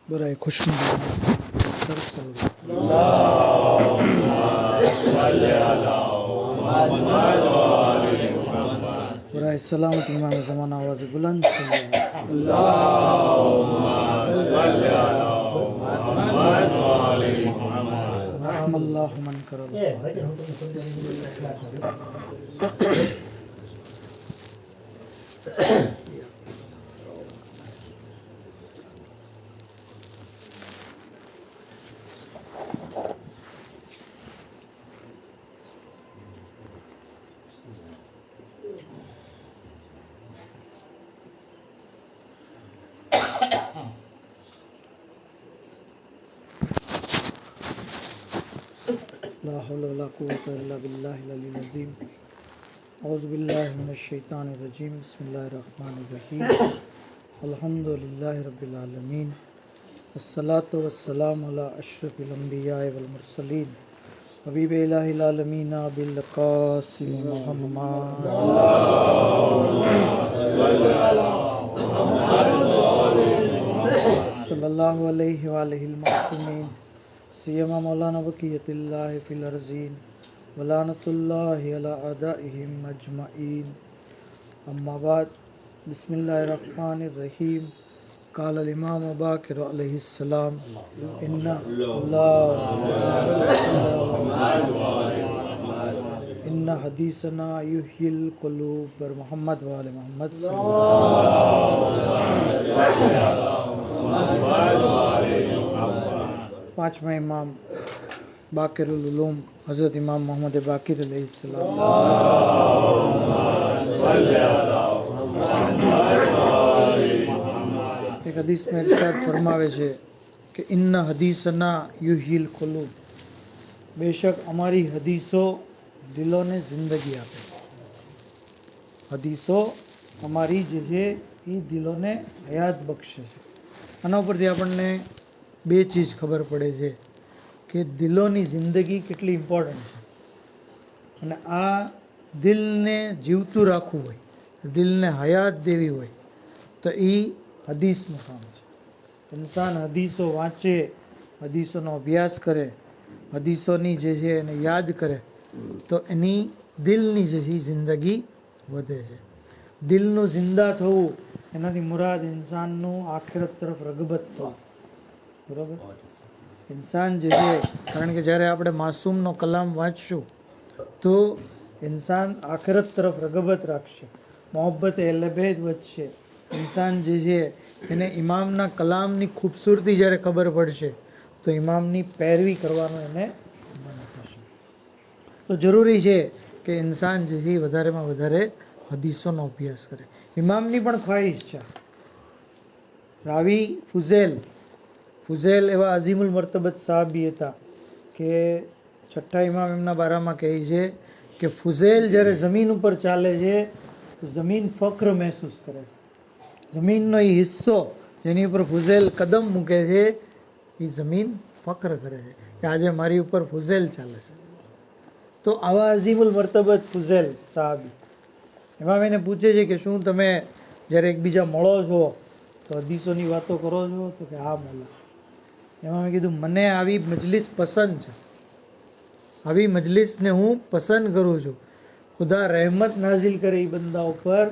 બરાય ખુશનુમા સરસ બરાય સલામત ઇમામ ઝમાના આવાજ બુલંદ रहमल्लाहु मन करल ला हौला वला कुव्वता इल्ला बिल्लाहिल अलील अज़ीम औज़ु बिल्लाहि मिनश शैतानिर रजीम बिस्मिल्लाहिर रहमानिर रहीम अल्हम्दुलिल्लाहि रब्बिल आलमीन अस्सलातु वस्सलामु अला अशरफिल अंबिया'i वल मुरसलीन हबीबे इलाहिल आलमीन अबिल क़ासिम मुहम्मद सल्लल्लाहु अलैहि व आलिहिल मासूमीन सियमा मौलाना बक़ियतिल्लाहि फ़िल अर्ज़ीन वलानतुल्लाहि अला अदाइहिम अजमईन अम्मा बाद बिस्मिल्लाहिर रहमानिर रहीम क़ाल अल इमाम बाक़िर अलैहिस्सलाम इन्ना हदीसना युहिल क़ुलूब बर मोहम्मद व आले मोहम्मद पांचवा इमाम बाक़िरुल उलूम हज़रत इमाम मोहम्मद बाक़िर अलैहिस्सलाम एक हदीस में इरशाद फरमावे छे कि इन्ना हदीसना युहिल क़ुलूब बेशक अमारी हदीसो दिलों ने जिंदगी आपे हदीसो अमारी जे छे ई दिलों ने हयात बख्शे छे आना उपरथी आपणने બે ચીજ ખબર પડે છે કે દિલોની જિંદગી કેટલી ઇમ્પોર્ટન્ટ છે અને આ દિલને જીવતું રાખવું હોય દિલને હયાત દેવી હોય તો એ હદીસનું કામ છે ઇન્સાન હદીસો વાંચે હદીસોનો અભ્યાસ કરે હદીસોની જે છે એને યાદ કરે તો એની દિલની જે છે જિંદગી વધે છે દિલનું જિંદા થવું એનાથી મુરાદ ઇન્સાનનું આખિરત તરફ રગબત થવું બરાબર ઇન્સાન જે છે કારણ કે જ્યારે આપણે માસૂમનો કલામ વાંચશું તો ઇન્સાન આખિરત તરફ રગબત રાખશે મોહબ્બત એલબેદ વધશે ઇન્સાન જે છે એને ઇમામના કલામની ખૂબસૂરતી જ્યારે ખબર પડશે તો ઇમામની પેરવી કરવાનું એને મન થશે તો જરૂરી છે કે ઇન્સાન જે છે વધારેમાં વધારે હદીસોનો અભ્યાસ કરે ઇમામની પણ ખ્વાહિશ છે રાવી ફુઝેલ એવા અઝીમુલ મર્તબત સાહબી હતા કે છઠ્ઠા ઇમામ એમના બારામાં કહે છે કે ફુઝેલ જ્યારે જમીન ઉપર ચાલે છે તો જમીન ફક્ર મહેસૂસ કરે છે જમીનનો એ હિસ્સો જેની ઉપર ફુઝેલ કદમ મૂકે છે એ જમીન ફક્ર કરે છે કે આજે મારી ઉપર ફુઝેલ ચાલે છે તો આવા અઝીમુલ મર્તબત ફુઝેલ સાહબી ઇમામ એને પૂછે છે કે શું તમે જ્યારે એકબીજા મળો છો તો હદીસોની વાતો કરો છો તો કે હા મોલા એમાં મેં કીધું મને આવી મજલિસ પસંદ છે આવી મજલિસને હું પસંદ કરું છું ખુદા રહેમત નાઝિલ કરે એ બંદા ઉપર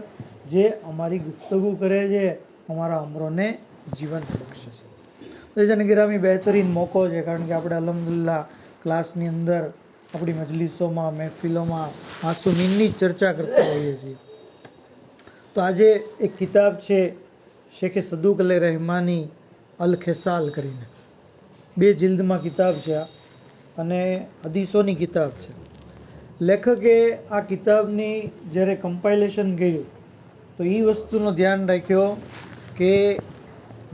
જે અમારી ગુફ્તગુ કરે છે અમારા અમરોને જીવંત બક્ષે છે તો જેને ગિરામી બહેતરીન મોકો છે કારણ કે આપણે અલ્હમ્દુલિલ્લાહ ક્લાસની અંદર આપણી મજલિસોમાં મહેફિલોમાં માસૂમીનની ચર્ચા કરતા હોઈએ છીએ તો આજે એક કિતાબ છે શેખ સદુક અલે રહેમાની અલ ખેસાલ કરીને 2 જિલ્દમાં કિતાબ છે અને હદીસોની કિતાબ છે લેખકે આ કિતાબની જ્યારે કમ્પાઇલેશન કર્યું તો એ વસ્તુનો ધ્યાન રાખ્યો કે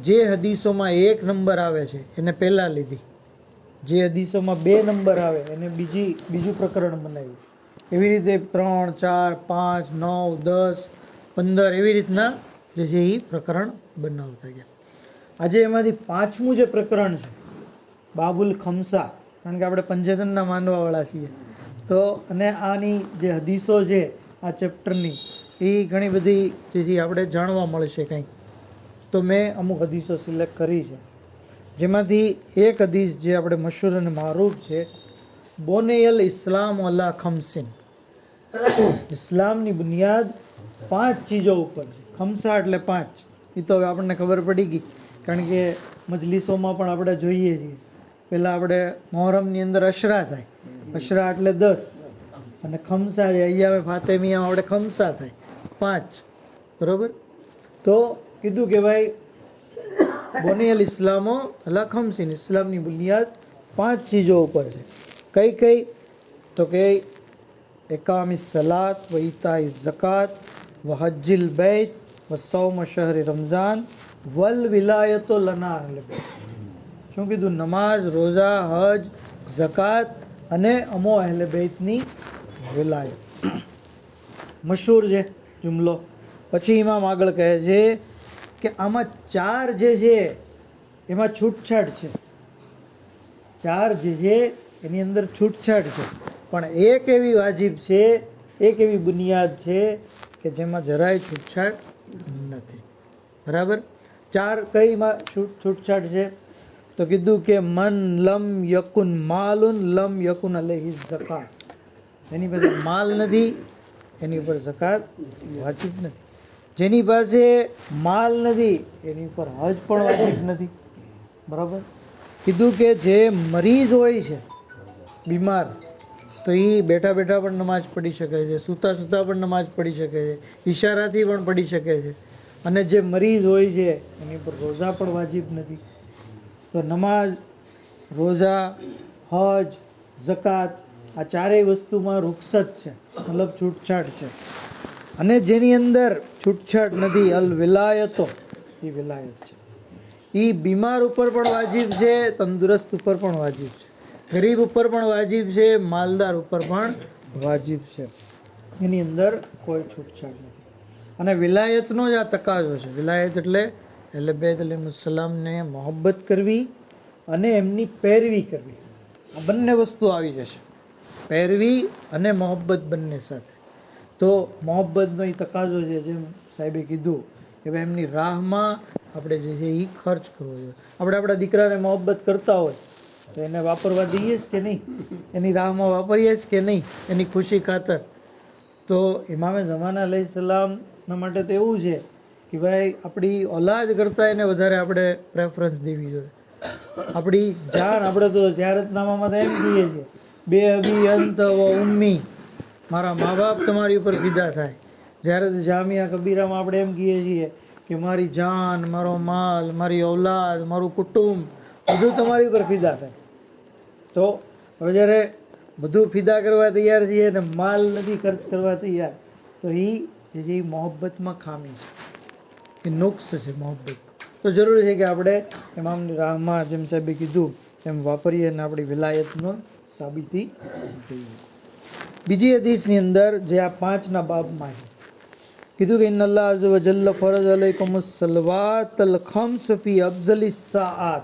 જે હદીસોમાં 1 નંબર આવે છે એને પહેલાં લીધી જે હદીસોમાં 2 નંબર આવે એને બીજું પ્રકરણ બનાવ્યું એવી રીતે 3, 4, 5, 9, 10, 15 એવી રીતના જે છે એ પ્રકરણ બનાવતા ગયા આજે એમાંથી 5મું જે પ્રકરણ છે બાબુલ ખમસા કારણ કે આપણે પંચેતનના માનવાવાળા છીએ તો અને આની જે હદીસો છે આ ચેપ્ટરની એ ઘણી બધી જેથી આપણે જાણવા મળશે કંઈક. તો મેં અમુક હદીસો સિલેક્ટ કરી છે, જેમાંથી એક હદીસ જે આપણે મશહૂર અને મારૂફ છે, બોનેયલ ઇસ્લામ અલા ખમસિન, ઇસ્લામની બુનિયાદ 5 ચીજો ઉપર છે. ખમસા એટલે 5. એ તો હવે આપણને ખબર પડી ગઈ, કારણ કે મજલિસોમાં પણ આપણે જોઈએ છીએ. પહેલાં આપણે મોહરમની અંદર અશરા થાય, અશરા એટલે 10, અને ખમસા છે અય્યામે ફાતેમિયામાં આપણે ખમસા થાય 5, બરોબર. તો કીધું કે ભાઈ બોનિયલ ઇસ્લામો અલા ખમસિન, ઇસ્લામની બુનિયાદ 5 ચીજો ઉપર છે. કઈ કઈ? તો કે એકામી સલાત વ ઈતાઈ ઝકાત વ હજ્જિલ બૈત વ સૌમ શહરી રમઝાન વલ વિલાયતો લના અહલે બૈત. શું કીધું? નમાઝ, રોઝા, હજ, ઝકાત અને અમો અહલે બૈતની વિલાયત. મશહૂર છે જુમલો. પછી ઇમામ આગળ કહે છે કે આમાં 4 જે છે એમાં છૂટછાટ છે. 4 જે છે એની અંદર છૂટછાટ છે, પણ એક એવી વાજિબ છે, એક એવી બુનિયાદ છે કે જેમાં જરાય છૂટછાટ નથી. બરાબર. 4 કઈમાં છૂટછાટ છે? તો કીધું કે મન લમ યકુન માલુન લમ યકુન અલૈહિ ઝકાત. એની પાસે માલ નથી, એની ઉપર ઝકાત વાજિબ નથી. જેની પાસે માલ નથી એની ઉપર હજ પણ વાજિબ નથી. બરાબર. કીધું કે જે મરીઝ હોય છે, બીમાર, તો એ બેઠા બેઠા પણ નમાઝ પઢી શકે છે, સૂતા સૂતા પણ નમાઝ પઢી શકે છે, ઈશારાથી પણ પઢી શકે છે. અને જે મરીઝ હોય છે એની ઉપર રોઝા પણ વાજિબ નથી. તો નમાઝ, રોઝા, હજ, ઝકાત આ 4 વસ્તુમાં રૂખસત છે, મતલબ છૂટછાટ છે. અને જેની અંદર છૂટછાટ નથી, અલ વિલાયતો, એ વિલાયત છે. એ બીમાર ઉપર પણ વાજિબ છે, તંદુરસ્ત ઉપર પણ વાજિબ છે, ગરીબ ઉપર પણ વાજિબ છે, માલદાર ઉપર પણ વાજિબ છે. એની અંદર કોઈ છૂટછાટ નથી. અને વિલાયતનો જ આ તકાજો છે. વિલાયત એટલે અહલે બૈત અલૈહિસ્સલામને મોહબ્બત કરવી અને એમની પેરવી કરવી. આ બંને વસ્તુ આવી જશે, પેરવી અને મોહબ્બત બંને સાથે. તો મોહબ્બતનો એ તકાજો છે, જેમ સાહેબે કીધું કે ભાઈ એમની રાહમાં આપણે જે છે એ ખર્ચ કરવો જોઈએ. આપણે આપણા દીકરાને મોહબ્બત કરતા હોય તો એને વાપરવા દઈએ જ કે નહીં? એની રાહમાં વાપરીએ જ કે નહીં? એની ખુશી ખાતર. તો ઇમામે ઝમાના અલૈહિસ્સલામના માટે તો એવું છે કે ભાઈ આપણી ઓલાદ કરતાં એને વધારે આપણે પ્રેફરન્સ દેવી જોઈએ. આપણી જાન, આપણે તો ઝિયારતનામામાં તો એમ કહીએ છીએ, બે અબી અંત વ ઉમ્મી, મારા મા બાપ તમારી ઉપર ફિદા થાય. જ્યારે જામિયા કબીરામાં આપણે એમ કહીએ છીએ કે મારી જાન, મારો માલ, મારી ઔલાદ, મારું કુટુંબ બધું તમારી ઉપર ફિદા થાય. તો હવે જ્યારે બધું ફિદા કરવા તૈયાર છીએ અને માલ નથી ખર્ચ કરવા તૈયાર, તો એ જે મોહબ્બતમાં ખામી છે, એ નુક્સ છે મોહબ્બત. તો જરૂરી છે કે આપણે ઇમામની રાહમાં જેમ સાહેબે કીધું એમ વાપરીએ અને આપણી વિલાયતનો સાબિતી જોઈએ. બીજી હદીસની અંદર જે આ 5ના બાબમાં છે, કીધું કે ઇન્નલ્લાહ અઝ્ઝ વ જલ્લ ફરજ અલૈકુમુસ સલવાતલ ખમ્સ ફી અફઝલિસ સાઆત.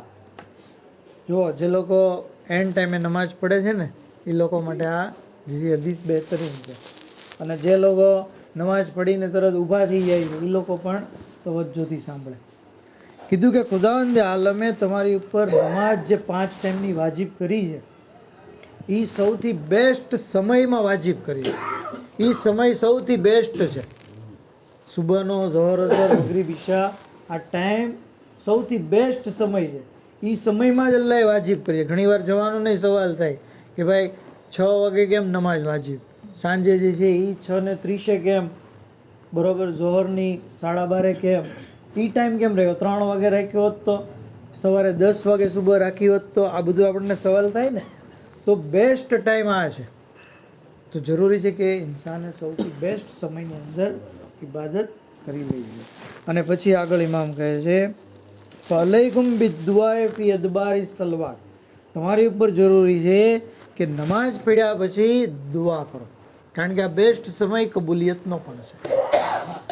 જો જે લોકો એન્ડ ટાઈમે નમાઝ પડે છે ને, એ લોકો માટે આ જે હદીસ બહેતરીન છે. અને જે લોકો નમાઝ પડીને તરત ઊભા થઈ જાય છે, એ લોકો પણ તવજ્જોથી સાંભળે. કીધું કે ખુદાવંદે આલમે તમારી ઉપર નમાઝ જે 5 ટાઈમની વાજિબ કરી છે, એ સૌથી બેસ્ટ સમયમાં વાજિબ કરી છે. એ સમય સૌથી બેસ્ટ છે. સુબહનો, ઝોહર, અસર, મગરીબ, ઈશા, આ ટાઈમ સૌથી બેસ્ટ સમય છે. એ સમયમાં જ અલ્લાહે વાજિબ કરીએ. ઘણી વાર જવાનો નહીં સવાલ થાય કે ભાઈ 6 વાગે કેમ નમાઝ વાજિબ, સાંજે જે છે એ 6:30 કેમ, બરોબર, ઝોહરની 12:30 કેમ, એ ટાઈમ કેમ રહ્યો? 3 વાગે રાખ્યો હોત તો, સવારે 10 વાગે સુબહ રાખી હોત તો, આ બધું આપણને સવાલ થાય ને. તો બેસ્ટ ટાઈમ આ છે. તો જરૂરી છે કે ઇન્સાને સૌથી બેસ્ટ સમયની અંદર ઇબાદત કરી લેવી જોઈએ. અને પછી આગળ ઇમામ કહે છે ફઅલૈકુમ બિદ્દુઆએ ફી અદબારી સલવાત. તમારી ઉપર જરૂરી છે કે નમાઝ પડ્યા પછી દુઆ કરો, કારણ કે આ બેસ્ટ સમય કબૂલિયતનો પણ છે.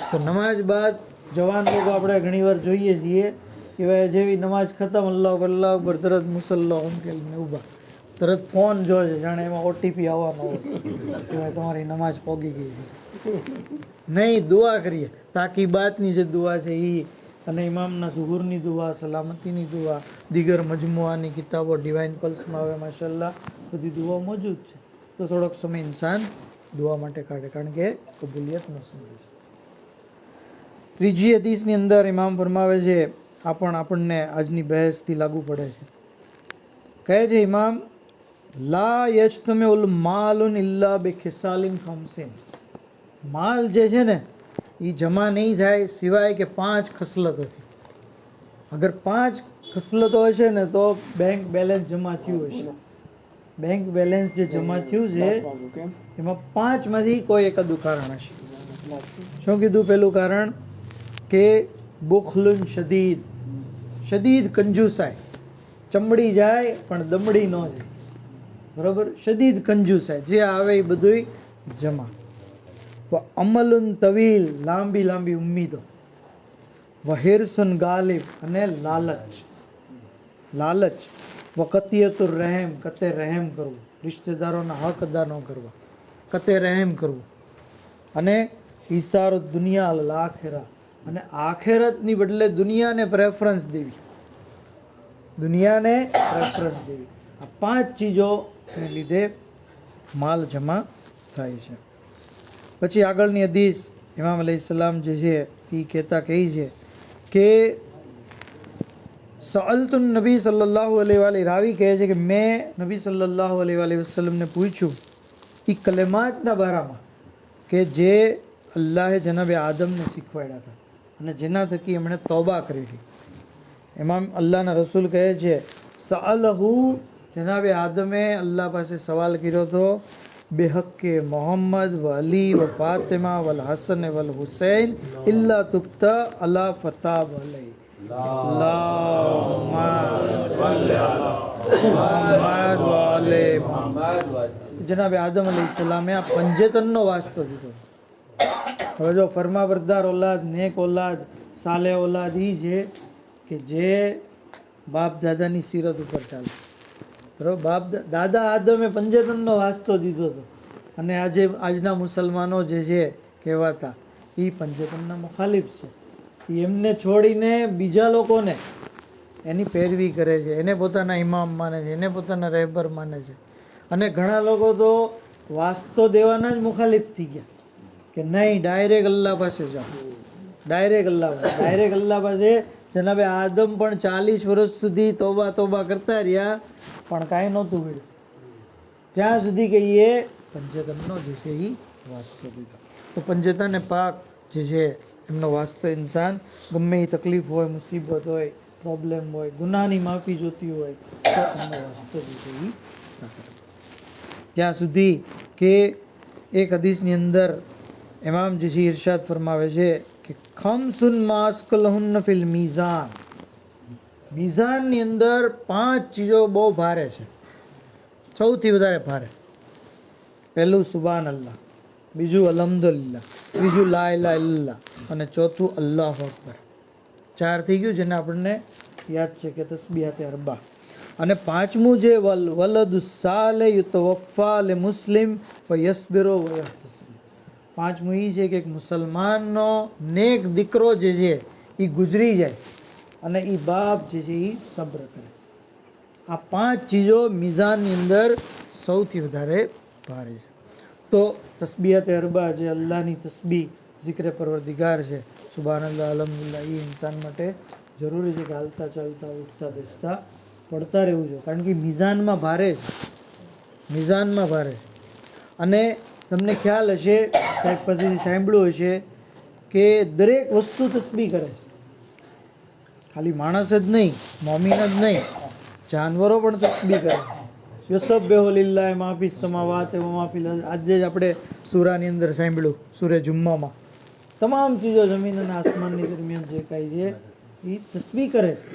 તો નમાઝ બાદ જવાન લોકો આપણે ઘણીવાર જોઈએ છીએ કે ભાઈ જેવી નમાઝ ખતમ, અલ્લાહ અકબર તરત મુસલ્લા ઊંઘેલને ઊભા, તરત ફોન જોશે, જાણે એમાં ઓટીપી આવવાનો હોય કે ભાઈ તમારી નમાજ પોગી ગઈ છે. નહીં, દુઆ કરીએ. તાકીબાતની જે દુઆ છે એ, અને ઇમામના ઝુહુરની દુઆ, સલામતીની દુઆ, દીગર મજમુઆની કિતાબો ડિવાઇન પલ્સમાં આવે માશાલ્લાહ બધી દુઆ મોજૂદ છે. તો થોડોક સમય ઇન્સાન દુઆ માટે કાઢે, કારણ કે કબૂલિયતનો સમય છે. ત્રીજી હદીસની અંદર ઇમામ ફરમાવે છે, આ પણ આપણને આજની બહેસથી લાગુ પડે છે. કહે છે ઇમામ, લા યજ્તમિઉલ માલુન ઇલ્લા બિખિસાલિન ખમસિન. માલ જે છે ને એ જમા નહીં થાય સિવાય કે 5 ખસલતોથી. અગર 5 ખસલતો હશે ને તો બેંક બેલેન્સ જમા થયું હશે. બેંક બેલેન્સ જે જમા થયું છે એમાં 5 માંથી કોઈ એકાદું કારણ હશે. શું કીધું પેલું કારણ? કે બુખલુન શદીદ, શદીદ કંજુસાઈ, ચમડી જાય પણ દમડી ન જાય, બરોબર? શદીદ કંજુસાઈ, જે આવે એ બધું જમા. અમલુન તવીલ, લાંબી લાંબી ઉમ્મીદો. વહિરસુન ગાલિબ, અને લાલચ. લાલચ. વકતિયતુર રહેમ, કતે રહેમ કરવું, રિશ્તેદારોના હક અદા ન કરવા, કતે રહેમ કરવું. અને ઈસારો દુનિયા અલ આખિરા, અને આખેરતની બદલે દુનિયાને પ્રેફરન્સ દેવી. દુનિયાને પ્રેફરન્સ દેવી. આ 5 ચીજોને લીધે માલ જમા થાય છે. પછી આગળની હદીસ ઇમામ અલૈહિસ્સલામ જે છે એ કહેતા કહી છે કે સઅલતુન નબી સલ્લલ્લાહુ અલૈહિ રાવી કહે છે કે મેં નબી સલ્લલ્લાહુ અલૈહિ વસલ્લમને પૂછ્યું એ કલેમાતના બારામાં કે જે અલ્લાહે જનાબે આદમને શીખવાડ્યા હતા અને જેના થકી એમણે તૌબા કરી હતી. એમાં અલ્લાહના રસૂલ કહે છે, સઅલહુ, જનાબે આદમે અલ્લાહ પાસે સવાલ કર્યો હતો, બેહક્કે મોહમ્મદ વ અલી વ ફાતિમા વલ હસન વલ હુસૈન ઇલ્લા તુબ્તા અલા ફતાબ અલૈ. જનાબે આદમ અલૈહિસ્સલામે આ પંજેતનનો વાસ્તો દીધો. હવે જો ફરમાબરદાર ઓલાદ, નેક ઓલાદ, સાલે ઓલાદ ઈ છે કે જે બાપ દાદાની સીરત ઉપર ચાલે. બરોબર? દાદા આદમે પંજેતનનો વાસ્તો દીધો હતો, અને આજના મુસલમાનો જે છે કહેવાતા એ પંજેતનના મુખાલિફ છે. એમને છોડીને બીજા લોકોને એની પેરવી કરે છે, એને પોતાના ઇમામ માને છે, એને પોતાના રહેબર માને છે. અને ઘણા લોકો તો વાસ્તો દેવાના જ મુખાલિફ થઈ ગયા કે નહીં, ડાયરેક્ટ અલ્લાહ પાસે જાઓ, ડાયરેક્ટ અલ્લાહ પાસે. જનાબે આદમ પણ 40 વર્ષ સુધી તોબા કરતા રહ્યા, પણ કાંઈ નહોતું મળ્યું, ત્યાં સુધી કે એ પંજેતનનો જે છે એ વાસ્તો દીધો. તો પંજેતન પાક જે છે એમનો વાસ્તો ઇન્સાન ગમે એ તકલીફ હોય, મુસીબત હોય, પ્રોબ્લેમ હોય, ગુનાની માફી જોતી હોય તો એમનો વાસ્તો જે છે એ ત્યાં સુધી કે એક હદીસની અંદર ઇમામ જે છે ઇરશાદ ફરમાવે છે કે ખમસુન માસ્કલહુન્ન ફિલ મીઝાન. મીઝાનની અંદર 5 ચીજો બહુ ભારે છે, સૌથી વધારે ભારે. પહેલું સુબાન અલ્લાહ, બીજું અલ્હમ્દુલિલ્લાહ, ત્રીજું લા ઇલાહા ઇલ્લલ્લાહ, અને ચોથું અલ્લાહુ અકબર. 4 થઈ ગયું, જેને આપણને યાદ છે કે તસ્બીહાતે અરબા. અને 5મું જે વલદ સાલે યુતવફા લે મુસ્લિમ ફયસ્બિરુ વયહતસિબ. 5મું એ છે કે એક મુસલમાનનો નેક દીકરો જે છે એ ગુજરી જાય અને એ બાપ જે છે એ સબ્ર કરે. આ 5 ચીજો મિઝાનની અંદર સૌથી વધારે ભારે છે. તો તસ્બીહાતે અરબા, જે અલ્લાહની તસ્બીહ, ઝિક્ર પરવરદિગાર છે, સુબહાનલ્લાહ, અલ્હમ્દુલિલ્લાહ, એ ઇન્સાન માટે જરૂરી છે કે હાલતા ચાલતા, ઉઠતા બેસતા પડતા રહેવું જોઈએ, કારણ કે મિઝાનમાં ભારે છે, મિઝાનમાં ભારે છે. અને તમને ખ્યાલ હશે, સાહેબ પાસેથી સાંભળ્યું હશે કે દરેક વસ્તુ તસ્બીહ કરે છે. ખાલી માણસ જ નહીં, મોમીન જ નહીં, જાનવરો પણ તસ્બીહ કરે છે. યુસબ્બિહુ લિલ્લાહિ મા ફિસ સમાવાતિ વ મા ફિલ અર્દ. આજે જ આપણે સૂરાની અંદર સાંભળ્યું, સૂરે જુમ્મામાં. તમામ ચીજો જમીન અને આસમાનની દરમિયાન જે કાંઈ છે એ તસ્બીહ કરે છે,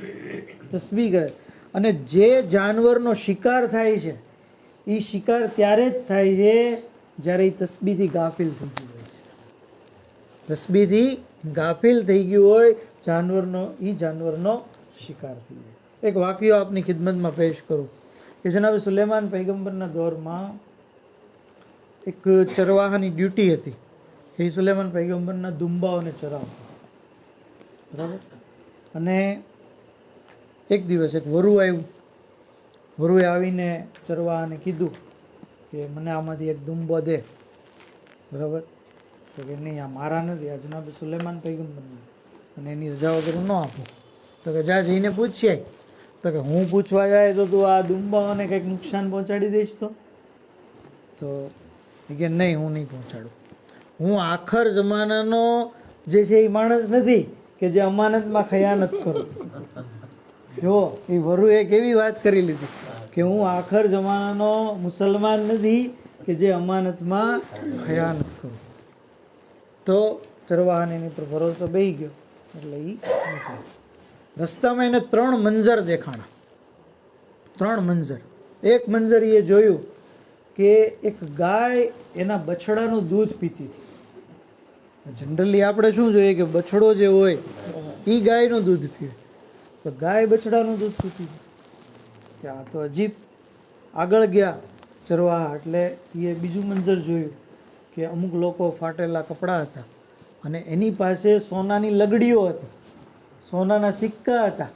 તસ્બીહ કરે. અને જે જાનવરનો શિકાર થાય છે એ શિકાર ત્યારે જ થાય છે જ્યારે એ તસ્બીહથી ગાફિલ થઈ ગયું હોય છે. તસ્બીહથી ગાફિલ થઈ ગયું હોય જાનવરનો, એ જાનવરનો શિકાર થઈ જાય. એક વાક્યો આપની ખિદમતમાં પેશ કરું. કે જનાબ સુલેમાન પૈગંબરના દોરમાં એક ચરવાહાની ડ્યુટી હતી. એ સુલેમાન પૈગંબરના દુંબાઓને ચરાવતા, બરાબર. અને એક દિવસ એક વરુ આવ્યું. વરુએ આવીને ચરવાહાને કીધું કે મને આમાંથી એક દુંબો દે, બરાબર. તો કે નહીં, આ મારા નથી, આ જનાબ સુલેમાન પૈગંબરના, અને એની રજા વગર હું ન આપું. તો કે જા જઈને પૂછીએ. તો કે હું પૂછવા જાય તો તું આ દુંબાઓને કંઈક નુકસાન પહોંચાડી દઈશ તો એ કે નહીં, હું નહીં પહોંચાડું. હું આખર જમાનાનો જે છે એ માણસ નથી કે જે અમાનતમાં ખયાનત કરું. જો એ વરુએ કેવી વાત કરી લીધી કે હું આખર જમાનાનો મુસલમાન નથી કે જે અમાનતમાં ખયાનત કરું. તો ચરવાહાને એની પર ભરોસો બેસી ગયો એટલે એ રસ્તામાં એને 3 મંજર દેખાણા. 3 મંજર. એક મંજર એ જોયું કે એક ગાય એના બછડાનું દૂધ પીતી હતી. જનરલી આપણે શું જોઈએ કે બછડો જે હોય એ ગાયનું દૂધ પીવે, તો ગાય બછડાનું દૂધ પીતી હતી. આ તો અજીબ. આગળ ગયા ચરવાહા એટલે એ બીજું મંજર જોયું કે અમુક લોકો ફાટેલા કપડાં હતા અને એની પાસે સોનાની લગડીઓ હતી, સોનાના સિક્કા હતા.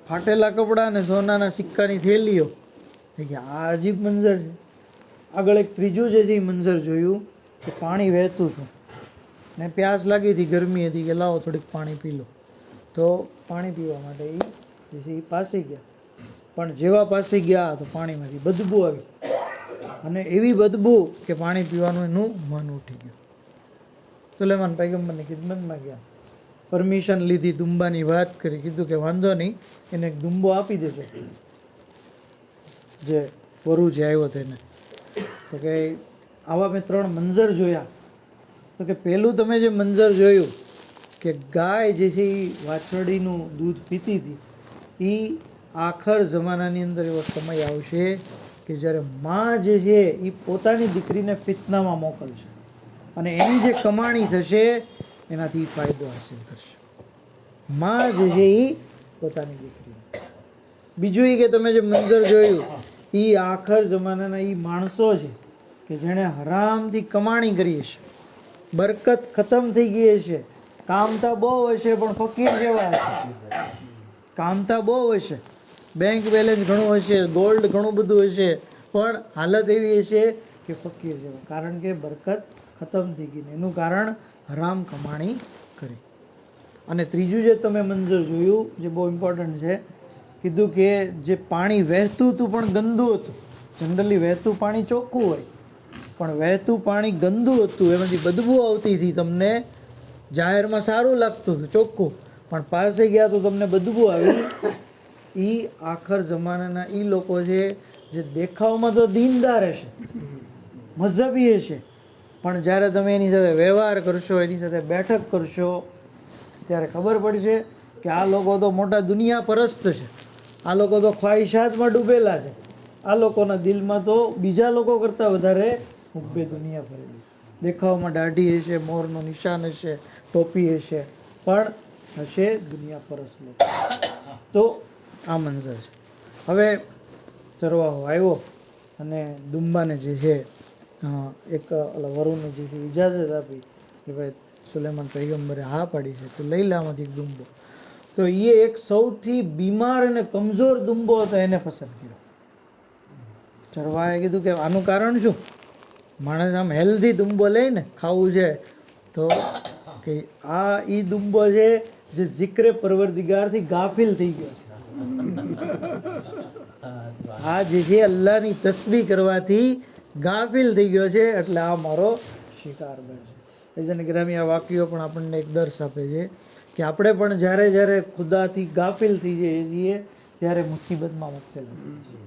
ફાટેલા કપડાં અને સોનાના સિક્કાની થેલીઓ. આ અજીબ મંજર છે. આગળ એક ત્રીજું જે છે એ મંજર જોયું કે પાણી વહેતું હતું ને પ્યાસ લાગી હતી, ગરમી હતી, કે લાવો થોડીક પાણી પી લો. તો પાણી પીવા માટે એ પાસે ગયા. પણ જેવા પાસે ગયા તો પાણીમાંથી બદબુ આવી, અને એવી બદબુ કે પાણી પીવાનું એનું મન ઉઠી ગયું. સુલેમાન પૈગંબરની ખિદમતમાં ગયા, પરમિશન લીધી, દુંબાની વાત કરી, કીધું કે વાંધો નહીં, એને એક દુંબો આપી દેજો જે વરુ જે આવ્યો તેને. તો કે આવા મેં 3 મંજર જોયા. તો કે પહેલું તમે જે મંજર જોયું કે ગાય જે છે એ વાછરડીનું દૂધ પીતી હતી, એ આખર જમાનાની અંદર એવો સમય આવશે કે જ્યારે માં જે છે એ પોતાની દીકરીને ફિતનામાં મોકલશે અને એની જે કમાણી થશે એનાથી ફાયદો હાસિલ કરશે. માં જે છે એ પોતાની દીકરી. બીજું એ કે તમે જે મંજર જોયું એ આખર જમાનાના એ માણસો છે કે જેણે હરામથી કમાણી કરી હશે, બરકત ખતમ થઈ ગઈ હશે, કામતા બહુ હશે પણ ફકીર જેવા હશે. કામતા બહુ હશે, બેંક બેલેન્સ ઘણું હશે, ગોલ્ડ ઘણું બધું હશે, પણ હાલત એવી હશે કે ફકીર જેવા, કારણ કે બરકત ખતમ થઈ ગઈ. એનું કારણ હરામ કમાણી કરી. અને ત્રીજું જે તમે મંજર જોયું જે બહુ ઇમ્પોર્ટન્ટ છે, કીધું કે જે પાણી વહેતું હતું પણ ગંદુ હતું. જનરલી વહેતું પાણી ચોખ્ખું હોય, પણ વહેતું પાણી ગંદુ હતું, એમાંથી બદબુ આવતી હતી. તમને જાહેરમાં સારું લાગતું હતું ચોખ્ખું, પણ પાસે ગયા તો તમને બદબુ આવી. એ આખર જમાનાના એ લોકો છે જે દેખાવમાં તો દીનદાર હશે, મઝહબી હશે, પણ જ્યારે તમે એની સાથે વ્યવહાર કરશો, એની સાથે બેઠક કરશો, ત્યારે ખબર પડશે કે આ લોકો તો મોટા દુનિયા પરસ્ત છે, આ લોકો તો ખ્વાહિશાતમાં ડૂબેલા છે, આ લોકોના દિલમાં તો બીજા લોકો કરતાં વધારે હુબ્બે દુનિયા ભરેલી. દેખાવમાં દાઢી હશે, મોરનું નિશાન હશે, ટોપી હશે, પણ હશે દુનિયા પરસ્ત લોકો. તો આ મંજર છે. હવે ચરવાહો આવ્યો અને દુંબાને જે છે એક વરુને જે છે ઇજાઝત આપી કે ભાઈ સુલેમાન પૈગંબરે હા પાડી છે તો લઈ લે આમાંથી એક દુંબો. તો એ એક સૌથી બીમાર અને કમજોર દુંબો હતો, એને પસંદ કર્યો. ચરવાએ કીધું કે આનું કારણ શું? માણસ આમ હેલ્ધી દુંબો લઈને ખાવું છે, તો કે આ ઈ દુંબો છે જે જિક્રે પરવરદિગારથી ગાફિલ થઈ ગયો છે. આ જે છે અલ્લાહની તસ્બીહ કરવાથી ગાફિલ થઈ ગયો છે, એટલે આ મારો શિકાર બનશે. એજન ગ્રામી આ વાક્યો પણ આપણને એક દર્શ આપે છે કે આપણે પણ જ્યારે જ્યારે ખુદાથી ગાફિલ થઈ જઈએ છીએ ત્યારે મુસીબતમાં મુબતલા થઈએ છીએ,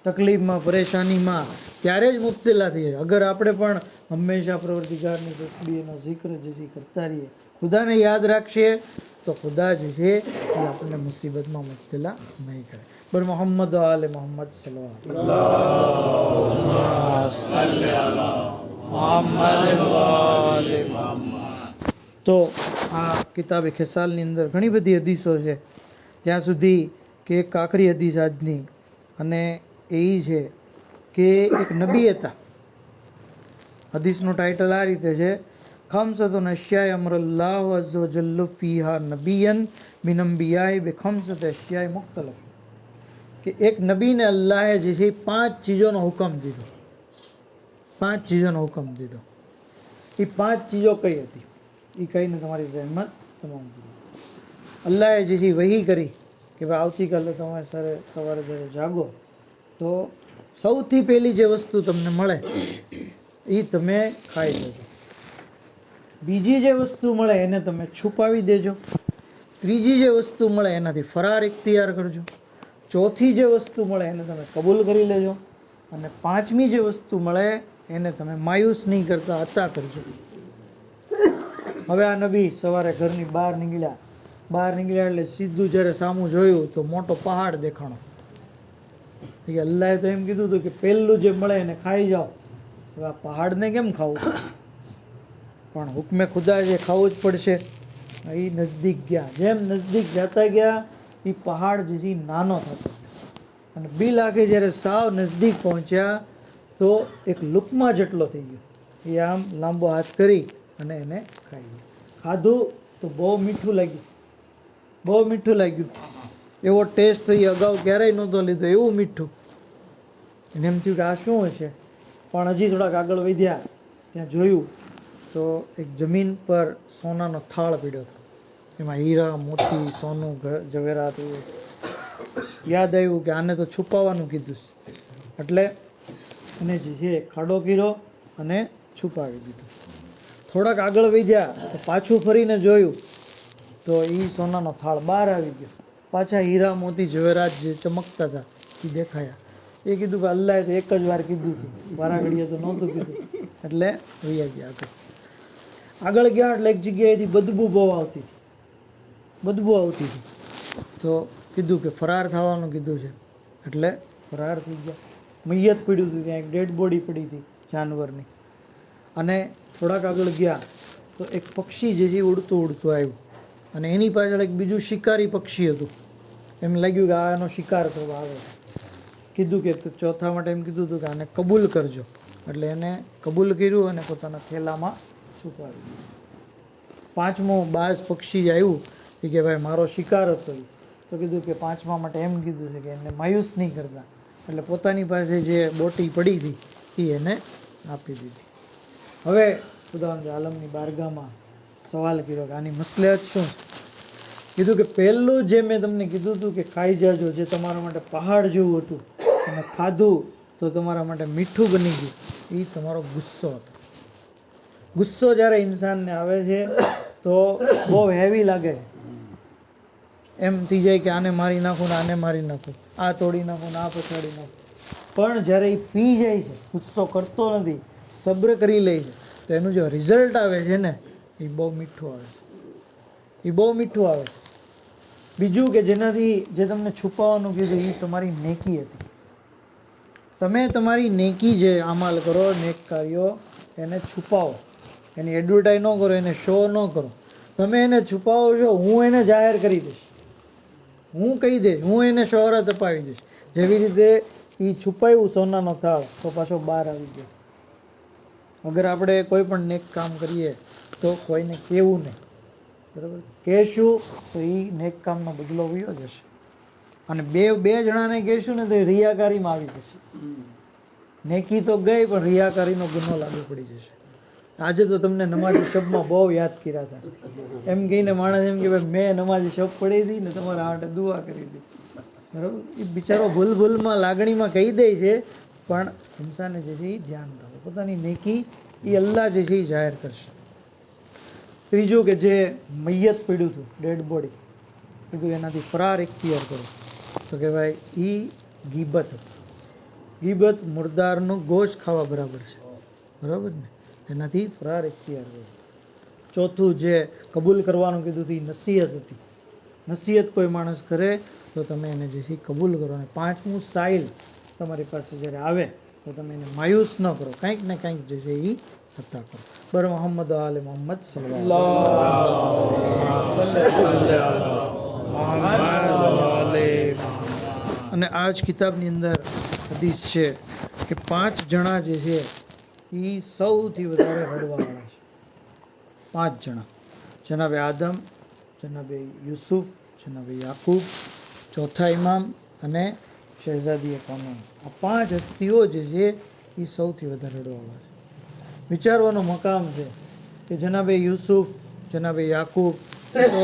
તકલીફમાં, પરેશાનીમાં ત્યારે જ મુબતલા થઈએ. અગર આપણે પણ હંમેશા પરવરદિગારની તસ્બીહનો જિક્ર જે છે કરતા રહીએ, ખુદાને યાદ રાખીએ, તો ખુદા જે છે એ આપણને મુસીબતમાં મુબતલા નહીં કરે. બર મોહમ્મદ આલે મોહમ્મદ તો આ કિતાબે ખેસાલની અંદર ઘણી બધી હદીસો છે. ત્યાં સુધી કે એક આખરી હદીસ આજની અને એ છે કે એક નબી હતા. હદીસનું ટાઇટલ આ રીતે છે, ખમસતુન અશ્યાય અમરલ્લાહુ અઝ્ઝ વજલ્લુ ફીહા નબિયન મિન અંબિયાઈ બિ ખમસત અશ્યાય મુખ્તલફ, કે એક નબીને અલ્લાહે જે છે 5 ચીજોનો હુકમ દીધો. 5 ચીજોનો હુકમ દીધો. એ 5 ચીજો કઈ હતી એ કહીને તમારી જહેમત તમામ દીધી. અલ્લાહે જે છે વહી કરી કે ભાઈ આવતીકાલે તમારે સવારે જ્યારે જાગો તો સૌથી પહેલી જે વસ્તુ તમને મળે એ તમે ખાઈ લેજો. બીજી જે વસ્તુ મળે એને તમે છુપાવી દેજો. ત્રીજી જે વસ્તુ મળે એનાથી ફરાર ઇખ્તિયાર કરજો. ચોથી જે વસ્તુ મળે એને તમે કબૂલ કરી લેજો. અને 5મી જે વસ્તુ મળે એને તમે માયુસ નહીં કરતા અતા કરજો. હવે આ નબી સવારે ઘરની બહાર નીકળ્યા એટલે સીધું જ્યારે સામું જોયું તો મોટો પહાડ દેખાણો. અલ્લાહે તો એમ કીધું હતું કે પહેલું જે મળે એને ખાઈ જાઓ. હવે આ પહાડને કેમ ખાવું? પણ હુકમે ખુદા જે ખાવું જ પડશે. એ નજદીક ગયા. જેમ નજદીક જતા ગયા એ પહાડ જે છે નાનો થતો, અને બિલ આખે જ્યારે સાવ નજદીક પહોંચ્યા તો એક લુકમા જેટલો થઈ ગયો. એ આમ લાંબો હાથ કરી અને એને ખાઈ ગયો. ખાધું તો બહુ મીઠું લાગ્યું. એવો ટેસ્ટ તો એ અગાઉ ક્યારેય નહોતો લીધો, એવું મીઠું. એને એમ થયું કે આ શું હશે. પણ હજી થોડાક આગળ વધ્યા ત્યાં જોયું તો એક જમીન પર સોનાનો થાળ પડ્યો હતો. એમાં હીરા મોતી સોનું જવેરાત. યાદ આવ્યું કે આને તો છુપાવવાનું કીધું, એટલે એને જે છે ખાડો કર્યો અને છુપાવી દીધું. થોડાક આગળ વધ્યા તો પાછું ફરીને જોયું તો એ સોનાનો થાળ બહાર આવી ગયો. પાછા હીરા મોતી જવેરાત જે ચમકતા હતા એ દેખાયા. એ કીધું કે અલ્લાહે તો એક જ વાર કીધું હતું, વારા ઘડીએ તો નહોતું કીધું. એટલે વૈયા ગયા. આગળ ગયા એટલે એક જગ્યાએથી બદબુ બહુ આવતી હતી. તો કીધું કે ફરાર થવાનું કીધું છે, એટલે ફરાર થઈ ગયા. મૈયત પડ્યું હતું ત્યાં, એક ડેડ બોડી પડી હતી જાનવરની. અને થોડાક આગળ ગયા તો એક પક્ષી જે છે ઉડતું આવ્યું, અને એની પાછળ એક બીજું શિકારી પક્ષી હતું. એમ લાગ્યું કે આ એનો શિકાર કરવા આવે. કીધું કે ચોથા માટે એમ કીધું હતું કે આને કબૂલ કરજો. એટલે એને કબૂલ કર્યું અને પોતાના થેલામાં છુપાવી દીધું. 5મું બાજ પક્ષી જે આવ્યું કે ભાઈ મારો શિકાર હતો, તો કીધું કે 5મા માટે એમ કીધું છે કે એને માયુસ નહીં કરતા. એટલે પોતાની પાસે જે બોટી પડી હતી એ એને આપી દીધી. હવે ખુદાવંદ આલમની બારગાહમાં સવાલ કર્યો કે આની મસલહત શું છે? કીધું કે પહેલું જે મેં તમને કીધું હતું કે ખાઈ જાજો, જે તમારા માટે પહાડ જેવું હતું, અને ખાધું તો તમારા માટે મીઠું બની ગયું, એ તમારો ગુસ્સો હતો. ગુસ્સો જ્યારે ઇન્સાનને આવે છે તો બહુ હેવી લાગે. એમ થઈ જાય કે આને મારી નાખું ને આને મારી નાખું, આ તોડી નાખું ને આ પછાડી નાખું. પણ જ્યારે એ પી જાય છે, ગુસ્સો કરતો નથી, સબ્ર કરી લે છે, તો એનું જે રિઝલ્ટ આવે છે ને એ બહુ મીઠું આવે છે. બીજું કે જેનાથી જે તમને છુપાવવાનું કીધું એ તમારી નેકી હતી. તમે તમારી નેકી જે અમલ કરો, નેક કાર્યો, એને છુપાવો. એની એડવર્ટાઈઝ ન કરો, એને શો ન કરો. તમે એને છુપાવો છો, હું એને જાહેર કરી દઈશ, હું કહી દઈશ, હું એને શોહરત અપાવી દઈશ. જેવી રીતે એ છુપાયું સોનાનો થાળ તો પાછો બહાર આવી ગયો. અગર આપણે કોઈ પણ નેક કામ કરીએ તો કોઈને કહેવું નહીં, બરાબર? કહેશું તો એ નેક કામનો બદલો વયો જશે. અને બે જણાને કહેશું ને તો એ રિયાકારીમાં આવી જશે. નેકી તો ગઈ પણ રિયાકારીનો ગુનો લાગુ પડી જશે. આજે તો તમને નમાઝી શબમાં બહુ યાદ કર્યા હતા. એમ કહીને માણસ એમ કે ભાઈ મેં નમાઝી શબ પડી હતી ને તમારા માટે દુઆ કરી હતી, બરાબર? એ બિચારો ભૂલમાં લાગણીમાં કહી દે છે, પણ ઇન્સાને જે છે એ ધ્યાન રાખો. પોતાની નેકી એ અલ્લાહ જે છે એ જાહેર કરશે. ત્રીજું કે જે મૈયત પડ્યું હતું, ડેડ બોડી, કીધું એનાથી ફરાર ઇખ્તિયાર કરો. તો કે ભાઈ એ ગીબત હતી. ગીબત મુર્દારનું ગોશ ખાવા બરાબર છે, બરાબર ને? એનાથી ફરાર ઇખ્તિયાર કરો. ચોથું જે કબૂલ કરવાનું કીધું હતું એ નસીહત હતી. નસીહત કોઈ માણસ કરે તો તમે એને જે છે કબૂલ કરો. અને 5મું સાઇલ તમારી પાસે જ્યારે આવે તો તમે એને માયુસ ન કરો, કંઈક ને કંઈક જે છે એ અતા કરો. બર મોહમ્મદ આલે મોહમ્મદ સલ્લલ્લાહુ. અને આ જ કિતાબની અંદર હદીસ છે કે 5 જણા જે છે એ સૌથી વધારે રડવાવાળા છે. 5 જણા, જનાબે આદમ, જનાબે યુસુફ, જનાબે યાકૂબ, ચોથા ઇમામ અને શહેઝાદી કોનન. આ 5 હસ્તીઓ જે છે એ સૌથી વધારે રડવાવાળા છે. વિચારવાનો મકામ છે કે જનાબે યુસુફ, જનાબે યાકૂબ તો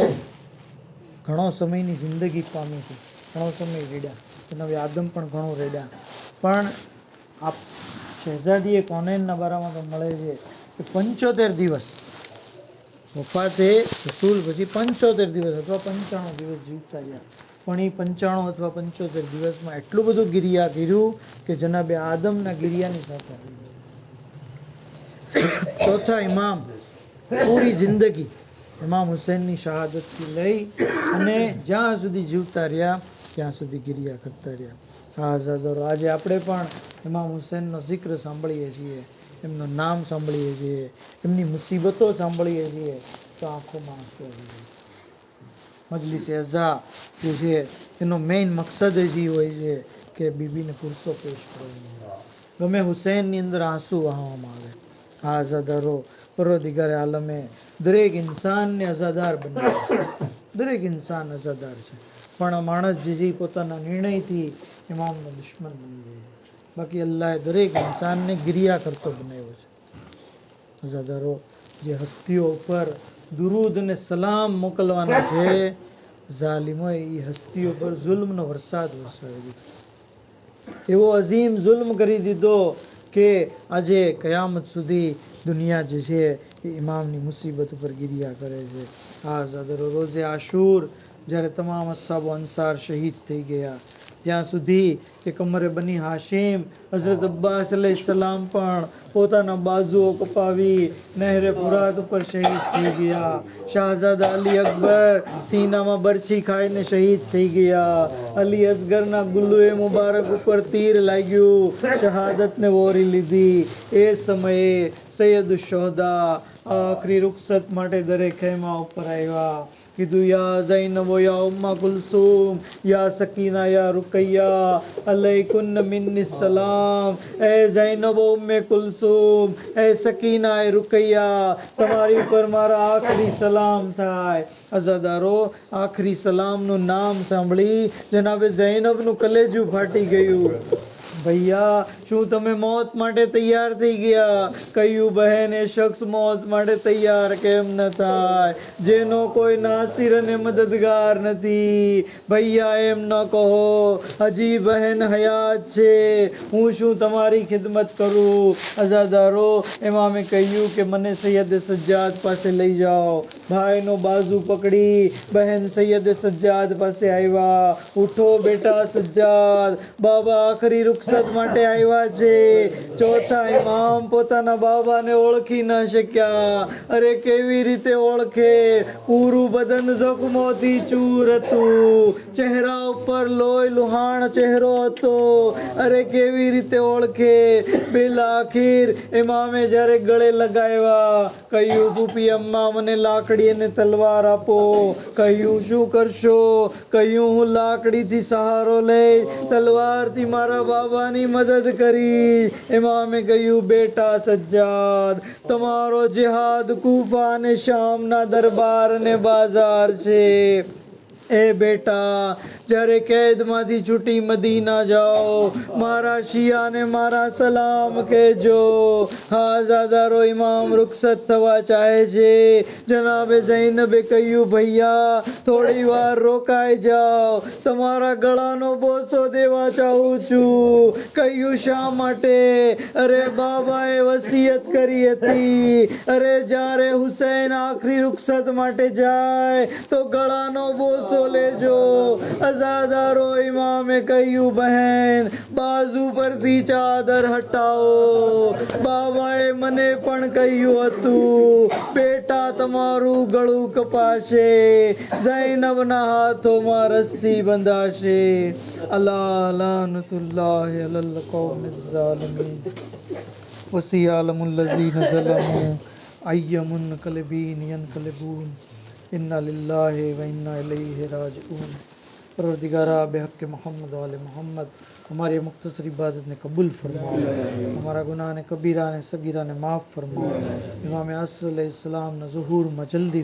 ઘણો સમયની જિંદગી પામી હતી, ઘણો સમય રેડ્યા. જનાબે આદમ પણ ઘણો રેડ્યા. પણ આ શહેઝાદીએ કોનેનના બારામાં તો મળે છે કે 75 દિવસ વફાતે રસૂલ પછી 75 દિવસ અથવા 95 દિવસ જીવતા રહ્યા. પણ એ 95 અથવા 75 દિવસમાં એટલું બધું ગિરિયા કર્યું કે જનાબે આદમના ગિરિયાની સાથે આવી ગયું. ચોથા ઇમામ પૂરી જિંદગી ઇમામ હુસૈનની શહાદતથી લઈ અને જ્યાં સુધી જીવતા રહ્યા ત્યાં સુધી ગિરિયા કરતા રહ્યા. હા આઝાદરો, આજે આપણે પણ ઇમામ હુસૈનનો જિક્ર સાંભળીએ છીએ, એમનું નામ સાંભળીએ છીએ, એમની મુસીબતો સાંભળીએ છીએ તો આંખોમાં આંસુ આવી જાય. મજલિસ અઝા જે છે એનો મેઇન મકસદ જ એ હોય છે કે બીબીને પુરસો પેશ કરવાનો. ગમે હુસૈનની અંદર આંસુ વહાવવામાં આવે. હા આઝાદારો, પરવરદિગારે આલમે દરેક ઇન્સાનને અઝાદાર બનાવ્યા. દરેક ઇન્સાન અઝાદાર છે, પણ માણસ જે પોતાના નિર્ણયથી ઇમામનો દુશ્મન બની જાય. બાકી અલ્લાહે દરેક ઇન્સાનને ગિરિયા કરતો બનાવ્યો છે. અઝાદારો, જે હસ્તીઓ ઉપર દુરૂદ અને સલામ મોકલવાના છે, ઝાલિમોએ એ હસ્તીઓ પર જુલ્મનો વરસાદ વરસાવી દીધો. એવો અઝીમ જુલ્મ કરી દીધો કે આજે કયામત સુધી દુનિયા જે છે એ ઇમામની મુસીબત ઉપર ગિરિયા કરે છે. આ આઝાદારો, રોઝે આશુર જ્યારે તમામ અસ્હાબો અંસાર શહીદ થઈ ગયા, ત્યાં સુધી કે કમરે બની હાશિમ હઝરત અબ્બાસ અલૈહિસ્સલામ પણ પોતાના બાજુઓ કપાવી નહેરે ફુરાત ઉપર શહીદ થઈ ગયા. શાહઝાદા અલી અકબર સીનામાં બરછી ખાઈને શહીદ થઈ ગયા. અલી અસગરના ગુલ્લુએ મુબારક ઉપર તીર લાગ્યું, શહાદતને વોરી લીધી. એ સમયે સૈયદ શોહદા આખરી રૂખસત માટે દરેક ખેમા ઉપર આવ્યા. કીધું, યા ઝૈનબો યા ઉમ્મા કુલસુમ યા સકીના યા રૂકૈયા અલૈકુન્ન મિન્ની સલામ. એ ઝૈનબો, ઉમ્મે કુલસુમ, એ સકીના, એ રૂકૈયા, તમારી ઉપર મારા આખરી સલામ થાય. અઝાદારો, આખરી સલામનું નામ સાંભળી જનાબે ઝૈનબનું કલેજું ફાટી ગયું. ભૈયા, શું તમે મોત માટે તૈયાર થઈ ગયા? કયું બહેન એ શખ્સ મોત માટે તૈયાર કેમ ન થાય જેનો કોઈ નાસિર અને મદદગાર નથી? ભૈયા, એમ ન કહો, હજી બહેન હયાત છે, હું શું તમારી ખિદમત કરું? અઝાદારો, ઇમામે કહ્યું કે મને સૈયદ સજ્જાદ પાસે લઈ જાઓ. ભાઈનો બાજુ પકડી બહેન સૈયદ સજ્જાદ પાસે આવ્યા. ઉઠો બેટા સજ્જાદ, બાબા આખરી રૂખસત માટે આવ્યા છે. ચોથા ઇમામ પોતાના બાબાને ઓળખી ન શક્યા. અરે કેવી રીતે ઓળખે? પૂરું બદન જખમોથી ચૂર હતું, ચહેરા ઉપર લોહી લુહાણ ચહેરો હતો. અરે કેવી રીતે ઓળખે? પેલા આખીર ઇમામે જ્યારે ગળે લગાવ્યા, કહ્યું, ફૂફી અમ્મા મને લાકડી અને તલવાર આપો. કહ્યું, શું કરશો? કહ્યું, હું લાકડીથી સહારો લઈ તલવારથી મારા બાબાની મદદ કરી. ઇમામે કહ્યું, બેટા સજ્જાદ, તમારો જિહાદ કૂફા અને શામના દરબાર અને બાજાર છે. એ બેટા, જ્યારે કેદમાંથી છૂટી મદીના જાઓ, મારા શિયાને મારા સલામ કહેજો. હા ઝાદારો, ઇમામ રૂખસત થવા ચાહે છે. જનાબે ઝૈનબે કહ્યું, ભૈયા થોડી વાર રોકાઈ જાઓ, તમારા ગળાનો બોસો દેવા ચાહું છું. કહ્યું, શા માટે? અરે બાબાએ વસિયત કરી હતી, અરે જ્યારે હુસૈન આખરી રૂખસત માટે જાય તો ગળાનો બોસો લેજો. અઝાદારો, ઇમામે કહ્યું, બહેન બાજુ પરથી ચાદર હટાવો. બાબાએ મને પણ કહ્યું હતું, બેટા તમારું ગળું કપાશે, ઝૈનબના હાથોમાં રસ્સી બંધાશે. અલા લાનતુલ્લાહ અલલ કૌમિઝ ઝાલિમીન વસિયાલમુલ લઝીન ઝલમુ અય્યમુન કલબીન યનકલબૂન. इन्ना लिल्लाहि व इन्ना इलैहि राजिऊन. परवरदिगारा बेहक मोहम्मद वाले मोहम्मद हमारी मुख्तसर इबादत ने कबूल फरमाओ, हमारा गुनाह ने कबीरा ने सगीरा ने माफ़ फरमाओ। इमाम असद अलैहिस्सलाम ने ज़ुहूर मजल्दी